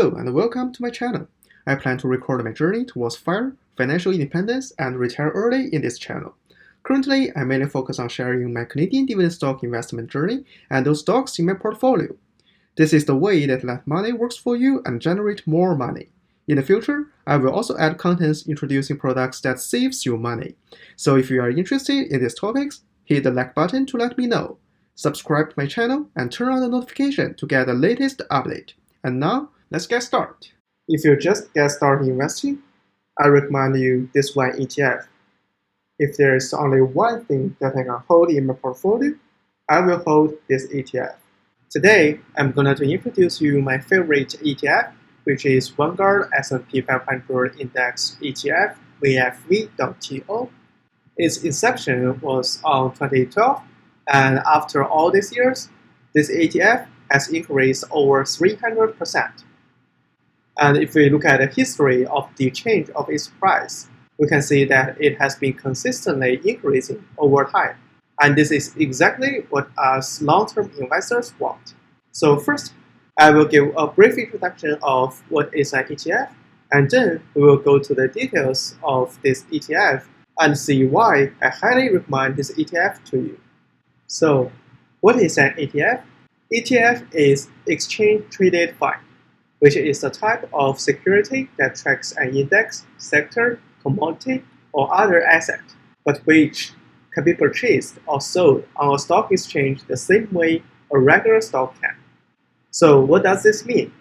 Hello and welcome to my channel. I plan to record my journey towards FIRE, financial independence, and retire early in this channel. Currently, I mainly focus on sharing my Canadian dividend stock investment journey and those stocks in my portfolio. This is the way that let money works for you and generate more money. In the future, I will also add contents introducing products that saves you money. So if you are interested in these topics, hit the like button to let me know. Subscribe to my channel and turn on the notification to get the latest update. And now, let's get started. If you just get started investing, I recommend you this one ETF. If there is only one thing that I can hold in my portfolio, I will hold this ETF. Today, I'm going to introduce you my favorite ETF, which is Vanguard S&P 500 Index ETF, VFV.TO. Its inception was on 2012, and after all these years, this ETF has increased over 300%. And if we look at the history of the change of its price, we can see that it has been consistently increasing over time. And this is exactly what us long-term investors want. So first, I will give a brief introduction of what is an ETF, and then we will go to the details of this ETF and see why I highly recommend this ETF to you. So, what is an ETF? ETF is Exchange Traded Fund, which is a type of security that tracks an index, sector, commodity, or other asset, but which can be purchased or sold on a stock exchange the same way a regular stock can. So what does this mean?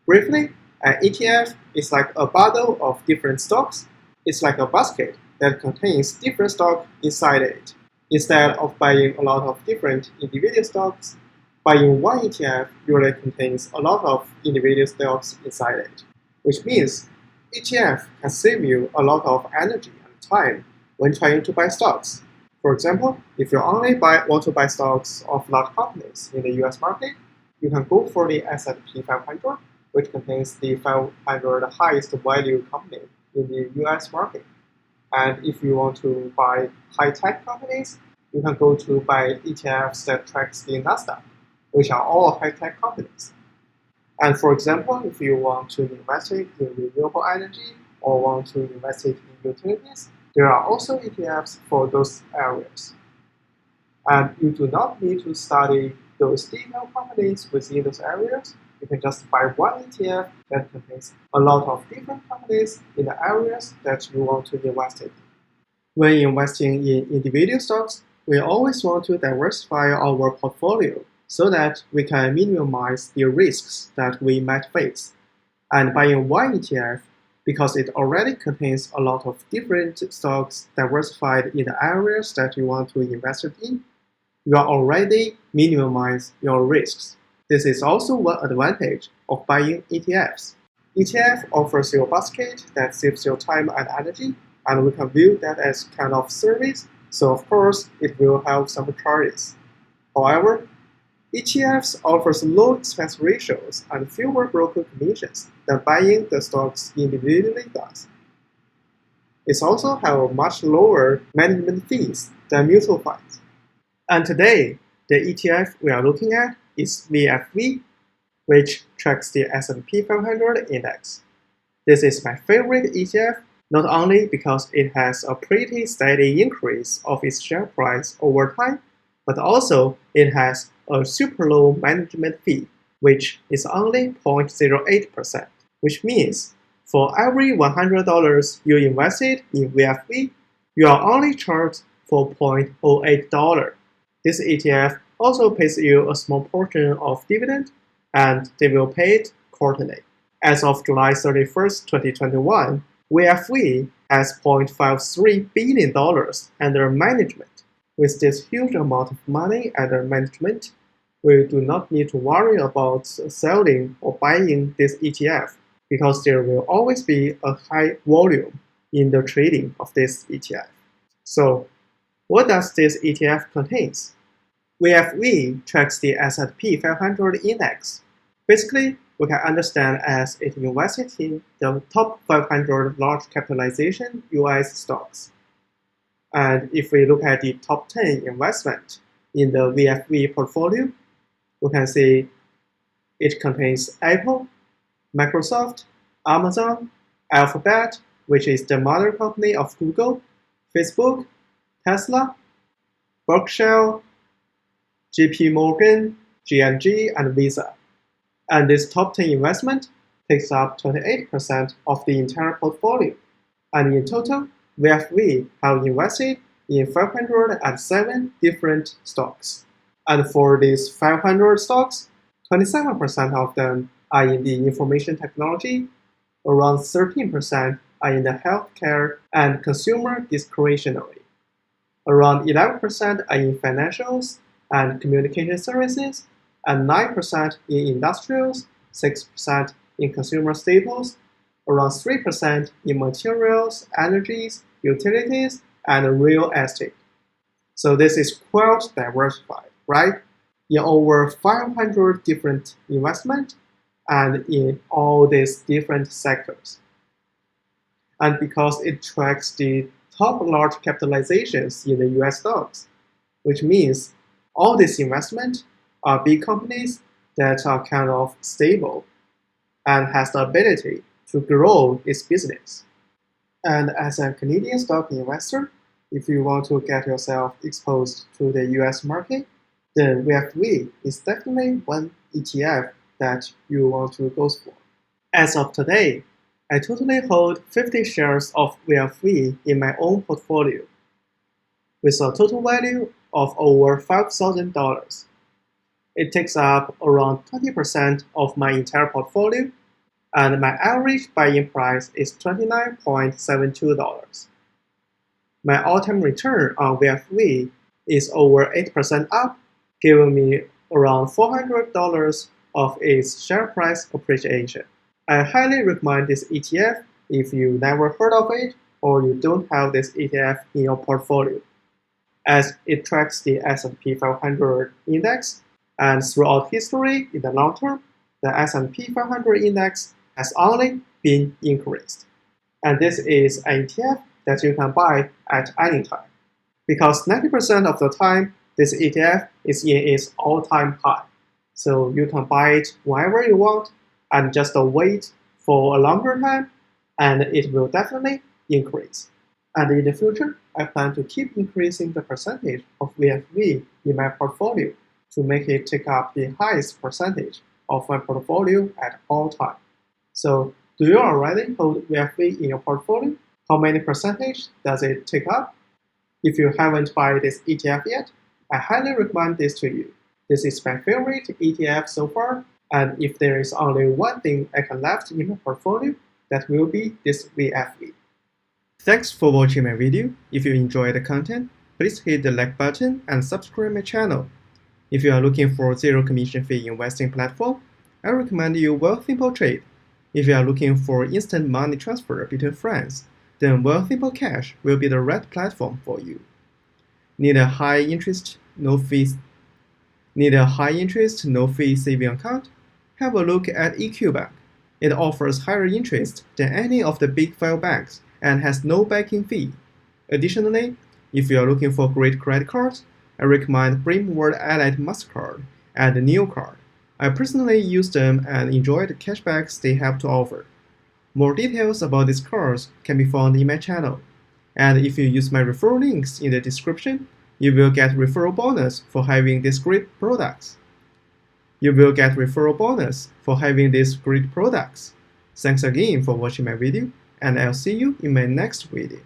Briefly, an ETF is like a bundle of different stocks. It's like a basket that contains different stocks inside it. Instead of buying a lot of different individual stocks, buying one ETF usually contains a lot of individual stocks inside it, which means ETF can save you a lot of energy and time when trying to buy stocks. For example, if you only want to buy stocks of large companies in the US market, you can go for the S&P 500, which contains the 500 highest value companies in the US market. And if you want to buy high-tech companies, you can go to buy ETFs that tracks the Nasdaq, which are all high-tech companies. And for example, if you want to invest in renewable energy or want to invest in utilities, there are also ETFs for those areas. And you do not need to study those detailed companies within those areas. You can just buy one ETF that contains a lot of different companies in the areas that you want to invest in. When investing in individual stocks, we always want to diversify our portfolio so that we can minimize the risks that we might face. And buying one ETF, because it already contains a lot of different stocks diversified in the areas that you want to invest in, you are already minimize your risks. This is also one advantage of buying ETFs. ETF offers you a basket that saves your time and energy, and we can view that as kind of service, so of course it will have some charges. However, ETFs offers low expense ratios and fewer broker commissions than buying the stocks individually does. It also have much lower management fees than mutual funds. And today, the ETF we are looking at is VFV, which tracks the S&P 500 index. This is my favorite ETF, not only because it has a pretty steady increase of its share price over time, but also it has a super low management fee, which is only 0.08%, which means for every $100 you invested in VFV, you are only charged for $0.08. This ETF also pays you a small portion of dividend, and they will pay it quarterly. As of July 31st, 2021, VFV has $0.53 billion under management. With this huge amount of money under management, we do not need to worry about selling or buying this ETF because there will always be a high volume in the trading of this ETF. So, what does this ETF contains? VFV tracks the S&P 500 index. Basically, we can understand as it invested in the top 500 large capitalization US stocks. And if we look at the top 10 investment in the VFV portfolio, we can see it contains Apple, Microsoft, Amazon, Alphabet, which is the mother company of Google, Facebook, Tesla, Berkshire, JP Morgan, G&G, and Visa. And this top 10 investment takes up 28% of the entire portfolio. And in total, VFV have invested in 507 different stocks. And for these 500 stocks, 27% of them are in the information technology, around 13% are in the healthcare and consumer discretionary, around 11% are in financials and communication services, and 9% in industrials, 6% in consumer staples, around 3% in materials, energies, utilities, and real estate. So this is quite diversified, right? In over 500 different investments and in all these different sectors. And because it tracks the top large capitalizations in the US stocks, which means all these investments are big companies that are kind of stable and has the ability to grow its business. And as a Canadian stock investor, if you want to get yourself exposed to the US market, then VFV is definitely one ETF that you want to go for. As of today, I totally hold 50 shares of VFV in my own portfolio, with a total value of over $5,000. It takes up around 20% of my entire portfolio, and my average buying price is $29.72. My all-time return on VFV is over 8% up, giving me around $400 of its share price appreciation. I highly recommend this ETF if you never heard of it or you don't have this ETF in your portfolio, as it tracks the S&P 500 index, and throughout history in the long term, the S&P 500 index has only been increased. And this is an ETF that you can buy at any time, because 90% of the time, this ETF is in its all-time high. So you can buy it whenever you want and just wait for a longer time, and it will definitely increase. And in the future, I plan to keep increasing the percentage of VFV in my portfolio to make it take up the highest percentage of my portfolio at all times. So do you already hold VFV in your portfolio? How many percentage does it take up? If you haven't bought this ETF yet, I highly recommend this to you. This is my favorite ETF so far, and if there is only one thing I can left in my portfolio, that will be this VFV. Thanks for watching my video. If you enjoyed the content, please hit the like button and subscribe my channel. If you are looking for zero commission fee investing platform, I recommend you Wealthsimple Trade. If you are looking for instant money transfer between friends, then Wealthsimple Cash will be the right platform for you. Need a high interest, no fee saving account? Have a look at EQ Bank. It offers higher interest than any of the big 5 banks and has no banking fee. Additionally, if you are looking for great credit cards, I recommend Brim World Elite MasterCard and NeoCard. I personally use them and enjoy the cashbacks they have to offer. More details about these cards can be found in my channel. And if you use my referral links in the description, you will get referral bonus for having these great products. Thanks again for watching my video, and I'll see you in my next video.